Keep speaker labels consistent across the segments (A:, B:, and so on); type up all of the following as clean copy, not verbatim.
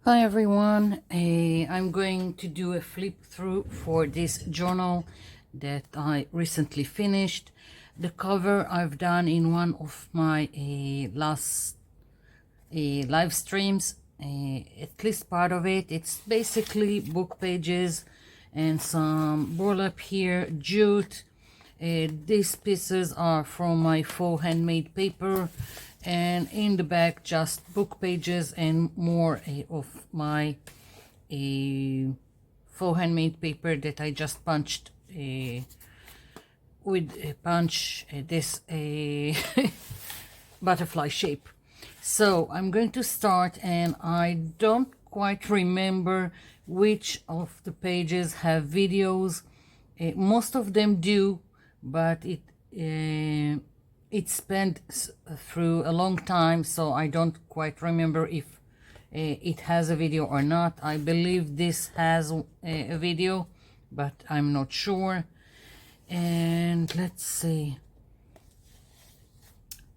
A: Hi everyone, I'm going to do a flip through for this journal that I recently finished. The cover I've done in one of my last live streams, at least part of it. It's basically book pages and some burlap here, jute. These pieces are from my faux handmade paper, and in the back just book pages and more of my faux handmade paper that I just punched with a punch this butterfly shape. So I'm going to start, and I don't quite remember which of the pages have videos. Most of them do, but it spent through a long time, so I don't quite remember if it has a video or not. I believe this has a video, but I'm not sure. And let's see,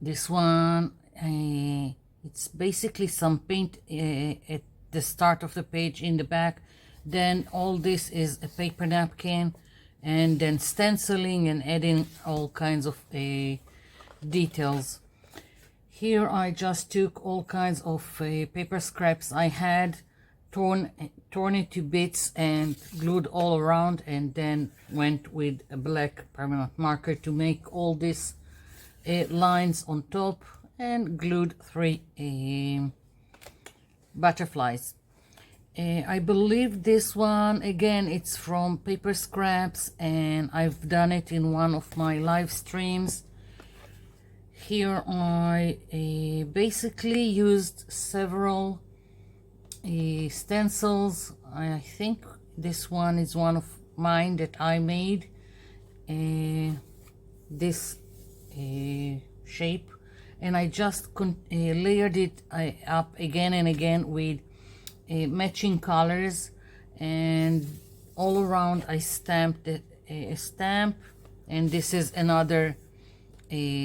A: this one, it's basically some paint at the start of the page in the back. Then all this is a paper napkin, and then stenciling and adding all kinds of details. Here I just took all kinds of paper scraps I had, torn it to bits and glued all around, and then went with a black permanent marker to make all these lines on top, and glued 3 butterflies. I believe this one, again, it's from paper scraps, and I've done it in one of my live streams. Here I basically used several stencils. I think this one is one of mine that I made, this shape, and I just layered it up again and again with matching colors, and all around I stamped a stamp, and this is another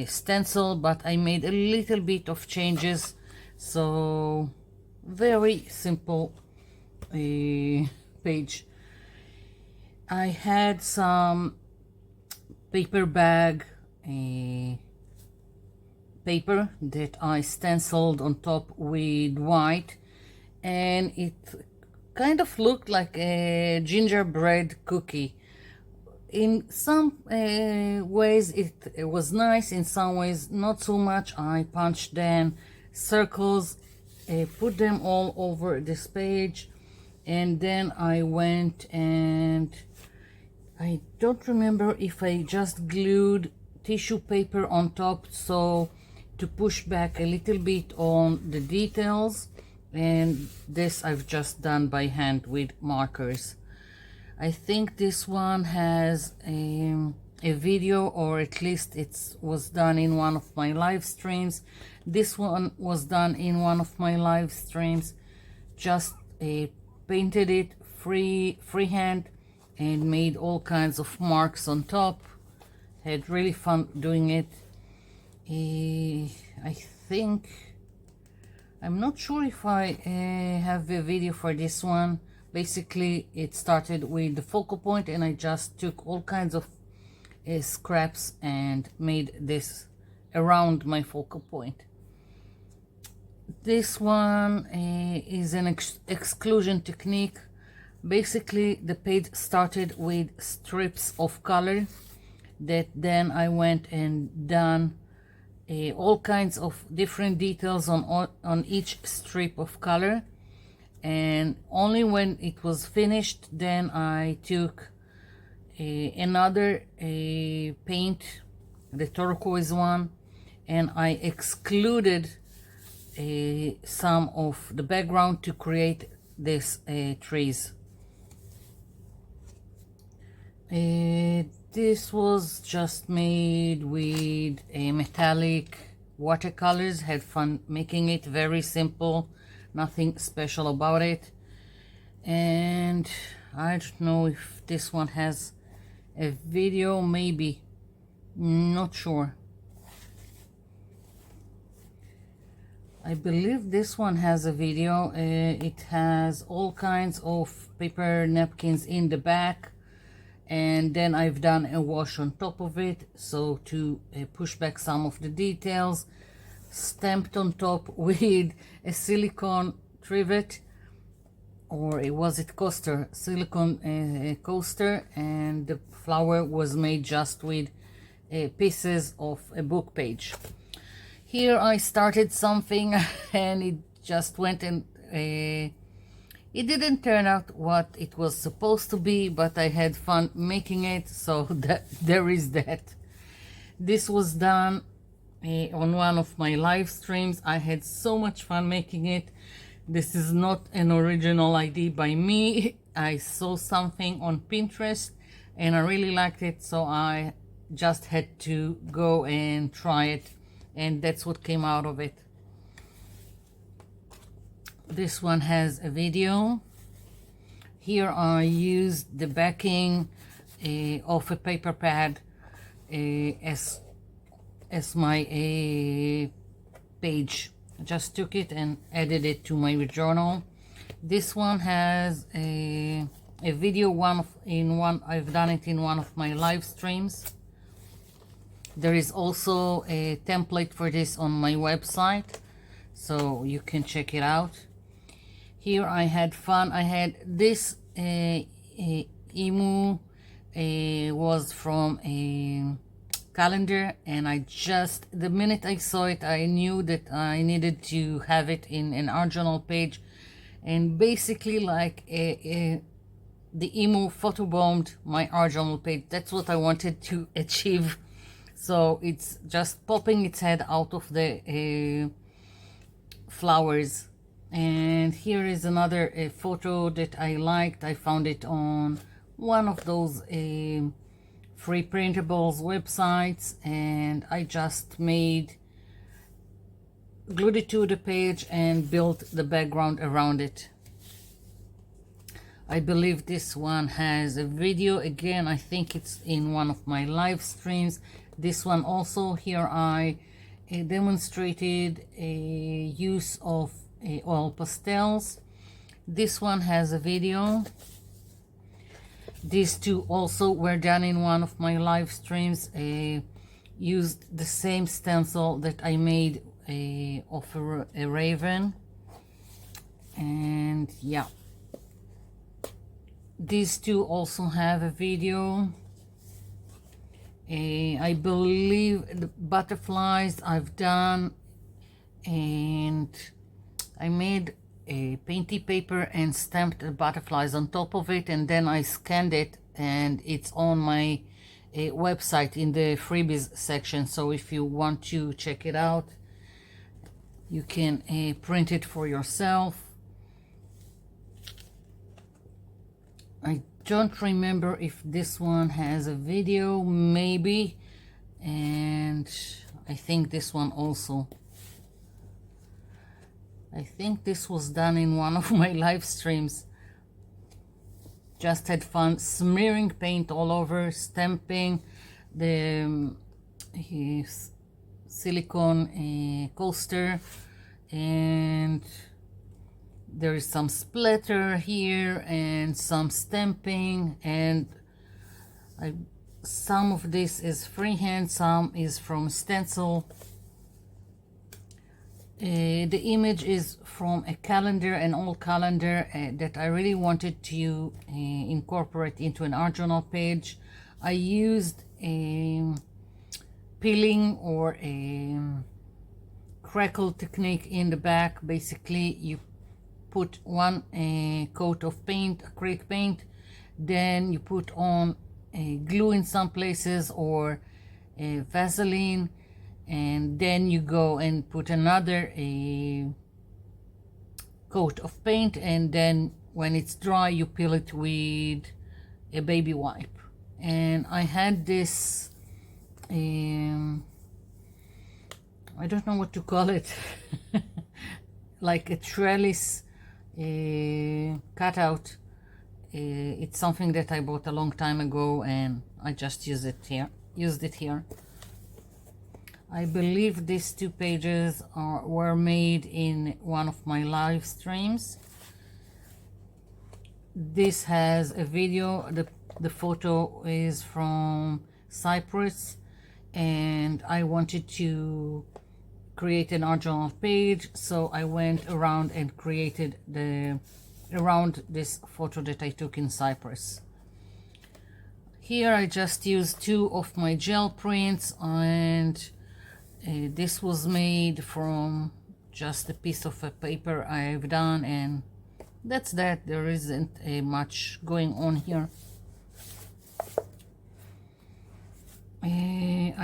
A: stencil, but I made a little bit of changes. So very simple page. I had some paper bag paper that I stenciled on top with white, and it kind of looked like a gingerbread cookie. In some ways it was nice, in some ways not so much. I punched then circles, put them all over this page, and then I went, and I don't remember if I just glued tissue paper on top, so to push back a little bit on the details, and this I've just done by hand with markers. I think this one has a video, or at least it was done in one of my live streams. This one was done in one of my live streams. Just painted it freehand and made all kinds of marks on top. Had really fun doing it. I think, I'm not sure if I have a video for this one. Basically, it started with the focal point, and I just took all kinds of scraps and made this around my focal point. This one is an exclusion technique. Basically, the page started with strips of color that then I went and done all kinds of different details on each strip of color, and only when it was finished then I took another paint, the turquoise one, and I excluded some of the background to create this trees. This was just made with a metallic watercolors. Had fun making it, very simple, nothing special about it. And I don't know if this one has a video, maybe, not sure. I believe this one has a video. It has all kinds of paper napkins in the back, and then I've done a wash on top of it, so to push back some of the details. Stamped on top with a silicone trivet, or was it coaster, silicone coaster, and the flower was made just with pieces of a book page. Here I started something and it just went, and it didn't turn out what it was supposed to be, but I had fun making it, so that there is that. This was done on one of my live streams. I had so much fun making it. This is not an original idea by me. I saw something on Pinterest and I really liked it, so I just had to go and try it, and that's what came out of it. This one has a video. Here I used the backing of a paper pad as my page. I just took it and added it to my journal. This one has a video. I've done it in one of my live streams. There is also a template for this on my website, so you can check it out. Here I had fun. I had this emu was from a calendar, and I just, the minute I saw it, I knew that I needed to have it in an art journal page, and basically like the emu photobombed my art journal page. That's what I wanted to achieve. So it's just popping its head out of the flowers. And here is another photo that I liked. I found it on one of those free printables websites, and I just glued it to the page and built the background around it. I believe this one has a video. Again, I think it's in one of my live streams. This one also, here I demonstrated a use of oil pastels. This one has a video. These two also were done in one of my live streams. Used the same stencil that I made of a raven. And yeah, these two also have a video. I believe the butterflies I've done, and I made a painty paper and stamped the butterflies on top of it, and then I scanned it, and it's on my website in the freebies section. So if you want to check it out, you can print it for yourself. I don't remember if this one has a video, maybe, and I think this one also. I think this was done in one of my live streams. Just had fun smearing paint all over, stamping the silicone coaster, and there is some splatter here and some stamping, and some of this is freehand, some is from stencil. The image is from a calendar, an old calendar that I really wanted to incorporate into an art journal page. I used a peeling or a crackle technique in the back. Basically, you put one coat of paint, acrylic paint, then you put on glue in some places or Vaseline, and then you go and put another coat of paint, and then when it's dry you peel it with a baby wipe. And I had this I don't know what to call it like a trellis cutout. It's something that I bought a long time ago, and I just used it here. I believe these 2 pages were made in one of my live streams. This has a video. The photo is from Cyprus, and I wanted to create an art journal page, so I went around and created around this photo that I took in Cyprus. Here I just used 2 of my gel prints, and this was made from just a piece of a paper I've done, and that's that. There isn't much going on here.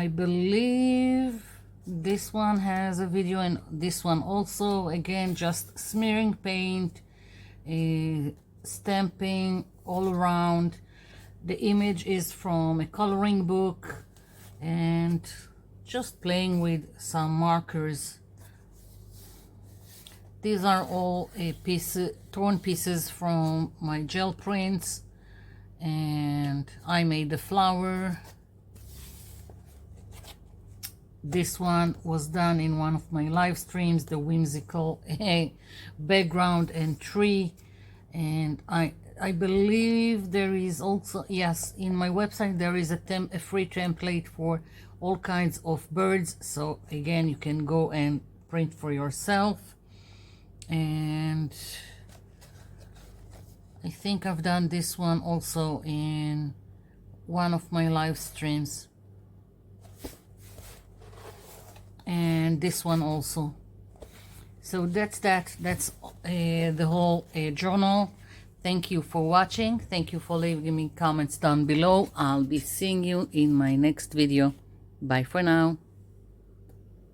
A: I believe this one has a video, and this one also. Again, just smearing paint, stamping all around. The image is from a coloring book, and just playing with some markers. These are all torn pieces from my gel prints, and I made the flower. This one was done in one of my live streams, the whimsical background and tree. And I believe there is also, yes, in my website there is a free template for all kinds of birds. So again, you can go and print for yourself. And I think I've done this one also in one of my live streams. And this one also. So that's the whole journal. Thank you for watching. Thank you for leaving me comments down below. I'll be seeing you in my next video. Bye for now.